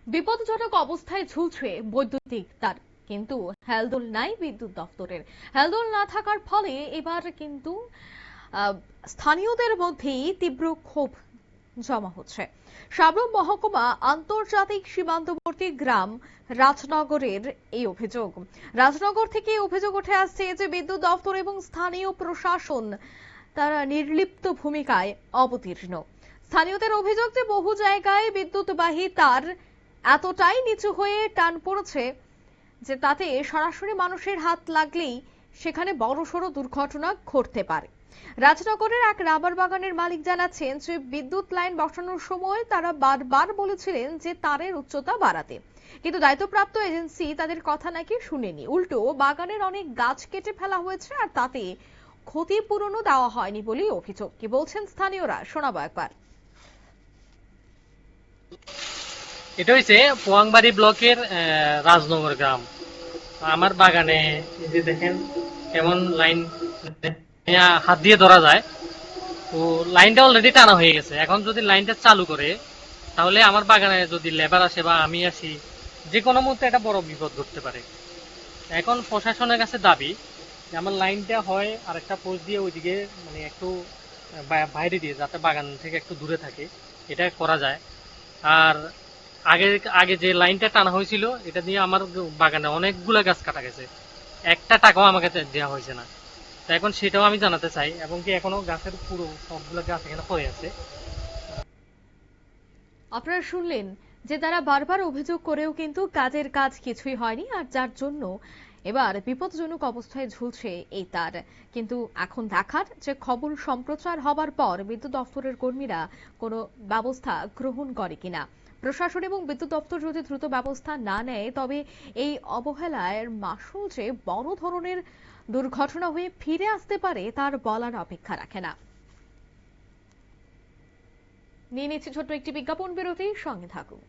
বিপজ্জনক অবস্থায় ঝুলছে বৈদ্যুতিক তার, কিন্তু হেলদোল নাই বিদ্যুৎ দপ্তরের। হেলদোল না থাকার ফলে এবার কিন্তু স্থানীয়দের মধ্যেই তীব্র ক্ষোভ জমা হচ্ছে। সাবরুম মহকুমা আন্তর্জাতিক সীমান্তবর্তী গ্রাম রাজনগরের এই অভিযোগ। রাজনগর থেকে অভিযোগ উঠে আসছে যে বিদ্যুৎ দপ্তর এবং স্থানীয় প্রশাসন তারা নির্লিপ্ত ভূমিকায় অবতীর্ণ। স্থানীয়দের অভিযোগ যে বহু জায়গায় বিদ্যুৎবাহী তার এতটাই নিচু হয়ে টান পড়েছে যে তাতে সরাসরি মানুষের হাত লাগলেই সেখানে বড়সড় দুর্ঘটনা ঘটতে পারে। রাজনগরের এক রাবার বাগানের মালিক জানাচ্ছেন যে বিদ্যুৎ লাইন বসানোর সময় তারা বারবার বলেছিলেন যে তারের উচ্চতা বাড়াতে, কিন্তু দায়িত্বপ্রাপ্ত এজেন্সি তাদের কথা নাকি শুনেনি। উল্টো বাগানের অনেক গাছ কেটে ফেলা হয়েছে আর তাতে ক্ষতিপূরণও দেওয়া হয়নি বলেই অভিযোগ। কি বলছেন স্থানীয়রা, শোনাবো একবার। এটা হচ্ছে পোয়াংবাড়ি ব্লকের রাজনগর গ্রাম। আমার বাগানে এই যে দেখেন কেমন লাইন হাত দিয়ে ধরা যায়, তো লাইনটা অলরেডি টানা হয়ে গেছে। এখন যদি লাইনটা চালু করে তাহলে আমার বাগানে যদি লেবার আসে বা আমি আসি, যে কোনো মুহূর্তে একটা বড় বিপদ ঘটতে পারে। এখন প্রশাসনের কাছে দাবি যে আমার লাইনটা হয় আর একটা পোস্ট দিয়ে ওইদিকে মানে একটু বাইরে দিয়ে, যাতে বাগান থেকে একটু দূরে থাকে, এটা করা যায়। আর আগে আগে যে লাইনটা টানা হয়েছিল এটা দিয়ে আমার বাগানে অনেকগুলো গাছ কাটা গেছে, একটা টাকাও আমাকে দেওয়া হয়েছে না। তো এখন সেটাও আমি জানাতে চাই, এবং কি এখনো গাছের পুরো সবগুলো গাছ এখানে পড়ে আছে। আপনারা শুনলেন যে তারা বারবার অভিযোগ করেও কিন্তু কাজের কাজ কিছুই হয়নি, আর যার জন্য এবার বিপজ্জনক অবস্থায় ঝুলছে এই তার। কিন্তু এখন দেখার যে খবর সম্প্রচার হবার পর বিদ্যুৎ দপ্তরের কর্মীরা কোনো ব্যবস্থা গ্রহণ করে কিনা। প্রশাসন এবং বিদ্যুৎ দপ্তর যদি দ্রুত ব্যবস্থা না নেয় তবে এই অবহেলার মাসুল যে বড় ধরনের দুর্ঘটনা হয়ে ফিরে আসতে পারে তার বলার অপেক্ষা রাখে না। নিয়ে নিচ্ছি ছোট্ট একটি বিজ্ঞাপন বিরতি, সঙ্গে থাকুন।